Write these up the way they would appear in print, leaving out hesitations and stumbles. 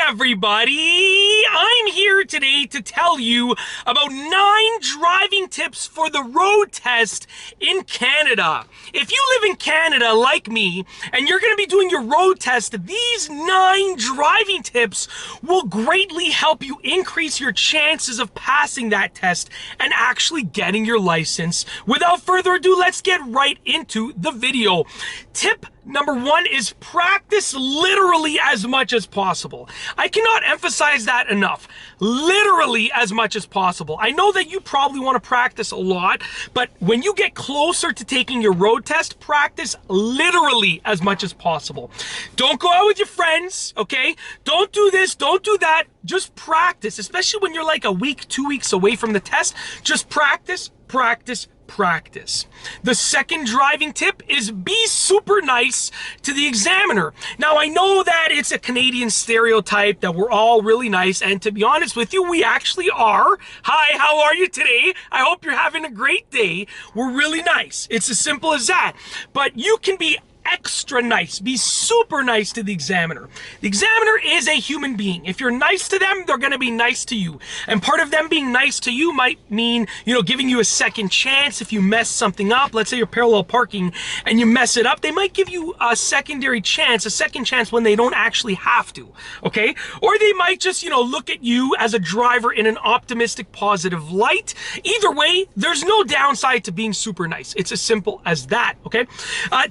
everybody! I'm here today to tell you about 9 driving tips for the road test in Canada. If you live in Canada like me and you're going to be doing your road test, these 9 driving tips will greatly help you increase your chances of passing that test and actually getting your license. Without further ado, let's get right into the video. Tip number 1 is practice literally as much as possible. I cannot emphasize that enough. Literally as much as possible. I know that you probably want to practice a lot, but when you get closer to taking your road test, practice literally as much as possible. Don't go out with your friends, okay? Don't do this, don't do that. Just practice, especially when you're like a week, 2 weeks away from the test. Just practice, practice, practice. The second driving tip is be super nice to the examiner. Now, I know that it's a Canadian stereotype that we're all really nice, and to be honest with you, we actually are. Hi, how are you today? I hope you're having a great day. We're really nice. It's as simple as that. But you can be extra nice. Be super nice to the examiner. The examiner is a human being. If you're nice to them, they're going to be nice to you. And part of them being nice to you might mean, giving you a second chance if you mess something up. Let's say you're parallel parking and you mess it up. They might give you a secondary chance, a second chance when they don't actually have to, okay? Or they might just, look at you as a driver in an optimistic, positive light. Either way, there's no downside to being super nice. It's as simple as that, okay?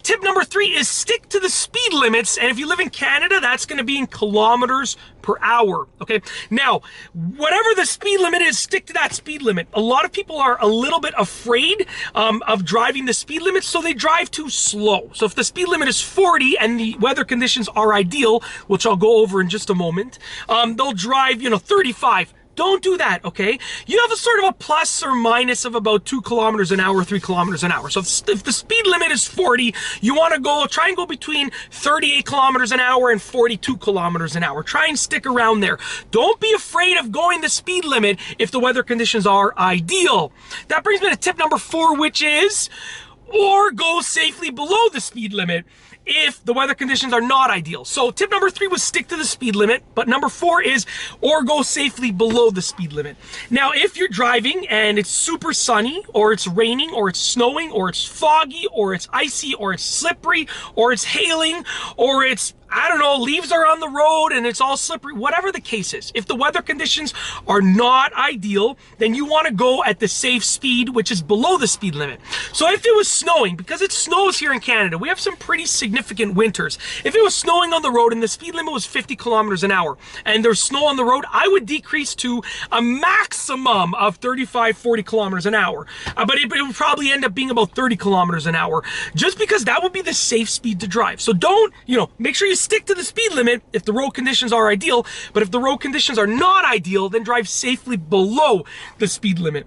Tip number 3 is stick to the speed limits, and if you live in Canada, that's going to be in kilometers per hour, okay? Now, whatever the speed limit is, stick to that speed limit. A lot of people are a little bit afraid of driving the speed limit, so they drive too slow. So if the speed limit is 40 and the weather conditions are ideal, which I'll go over in just a moment, they'll drive, 35. Don't do that, okay? You have a sort of a plus or minus of about 2 kilometers an hour, 3 kilometers an hour. So if the speed limit is 40, you want to try and go between 38 kilometers an hour and 42 kilometers an hour. Try and stick around there. Don't be afraid of going the speed limit if the weather conditions are ideal. That brings me to tip number 4, which is, or go safely below the speed limit if the weather conditions are not ideal. So tip number 3 was stick to the speed limit, but number 4 is or go safely below the speed limit. Now, if you're driving and it's super sunny, or it's raining, or it's snowing, or it's foggy, or it's icy, or it's slippery, or it's hailing, or it's, I don't know, leaves are on the road and it's all slippery, whatever the case is, if the weather conditions are not ideal, then you want to go at the safe speed, which is below the speed limit. So if it was snowing, because it snows here in Canada, we have some pretty significant winters. If it was snowing on the road and the speed limit was 50 kilometers an hour and there's snow on the road, I would decrease to a maximum of 35, 40 kilometers an hour. But it would probably end up being about 30 kilometers an hour, just because that would be the safe speed to drive. So don't, make sure you stick to the speed limit if the road conditions are ideal, but if the road conditions are not ideal, then drive safely below the speed limit.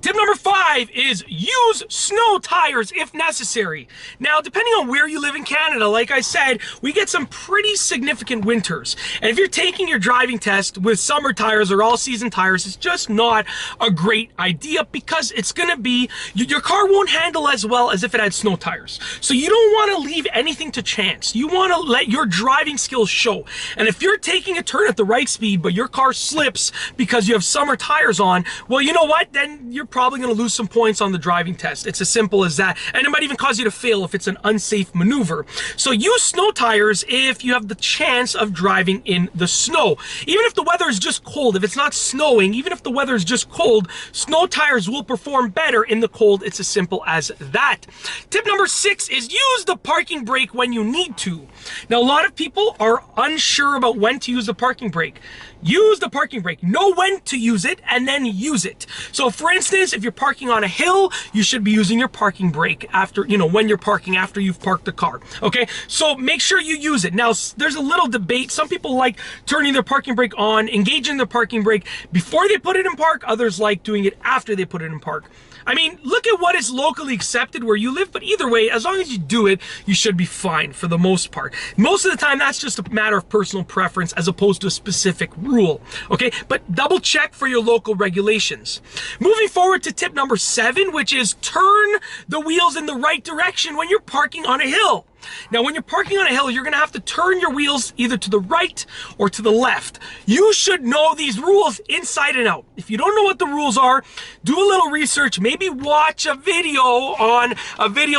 Tip number 5 is use snow tires if necessary. Now, depending on where you live in Canada, like I said, we get some pretty significant winters. And if you're taking your driving test with summer tires or all-season tires, it's just not a great idea, because it's going to be, your car won't handle as well as if it had snow tires. So you don't want to leave anything to chance. You want to let your driving skills show. And if you're taking a turn at the right speed, but your car slips because you have summer tires on, well, you know what? Then you're probably going to lose some points on the driving test. It's as simple as that. And it might even cause you to fail if it's an unsafe maneuver. So use snow tires if you have the chance of driving in the snow. Even if the weather is just cold, if it's not snowing, even if the weather is just cold, snow tires will perform better in the cold. It's as simple as that. Tip number 6 is use the parking brake when you need to. Now, a lot of people are unsure about when to use the parking brake. Use the parking brake. Know when to use it and then use it. So for instance, if you're parking on a hill, you should be using your parking brake after, when you're parking, after you've parked the car. Okay, so make sure you use it. Now, there's a little debate. Some people like turning their parking brake on, engaging the parking brake before they put it in park. Others like doing it after they put it in park. I mean, look at what is locally accepted where you live, but either way, as long as you do it, you should be fine for the most part. Most of the time, that's just a matter of personal preference as opposed to a specific rule, okay? But double check for your local regulations. Moving forward to tip number 7, which is turn the wheels in the right direction when you're parking on a hill. Now, when you're parking on a hill, you're gonna have to turn your wheels either to the right or to the left. You should know these rules inside and out. If you don't know what the rules are, do a little research, maybe watch a video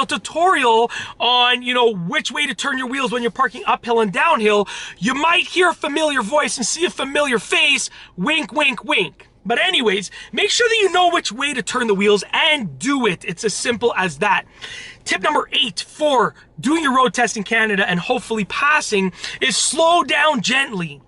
tutorial on, which way to turn your wheels when you're parking uphill and downhill. You might hear a familiar voice and see a familiar face, wink, wink, wink. But anyways, make sure that you know which way to turn the wheels and do it. It's as simple as that. Tip number 8 for doing your road test in Canada and hopefully passing is slow down gently.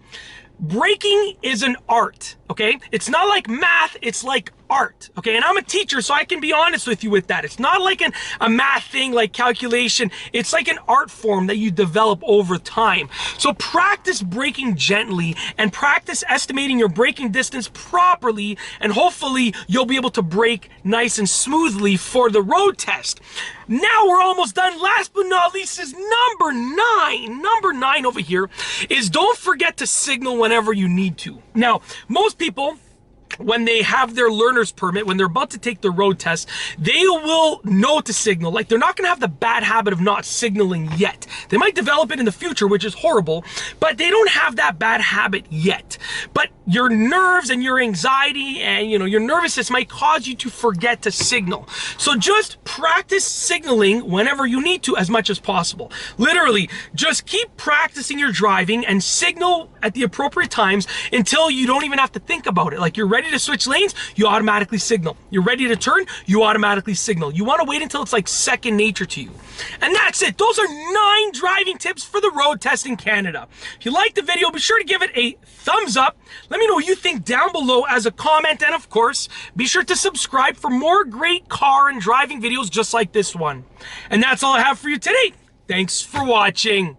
Braking is an art, okay? It's not like math, it's like art, okay? And I'm a teacher, so I can be honest with you with that. It's not like a math thing like calculation. It's like an art form that you develop over time. So practice braking gently and practice estimating your braking distance properly, and hopefully you'll be able to brake nice and smoothly for the road test. Now we're almost done. Last but not least is number 9. Number 9 over here is don't forget to signal whenever you need to. Now, most people, when they have their learner's permit, when they're about to take the road test, they will know to signal. Like, they're not going to have the bad habit of not signaling yet. They might develop it in the future, which is horrible, but they don't have that bad habit yet. But your nerves and your anxiety and, your nervousness might cause you to forget to signal. So just practice signaling whenever you need to as much as possible. Literally, just keep practicing your driving and signal at the appropriate times until you don't even have to think about it. Like, you're ready to switch lanes, you automatically signal. You're ready to turn, you automatically signal. You want to wait until it's like second nature to you. And that's it. Those are 9 driving tips for the road test in Canada. If you liked the video, be sure to give it a thumbs up. Let me know what you think down below as a comment. And of course, be sure to subscribe for more great car and driving videos just like this one. And that's all I have for you today. Thanks for watching.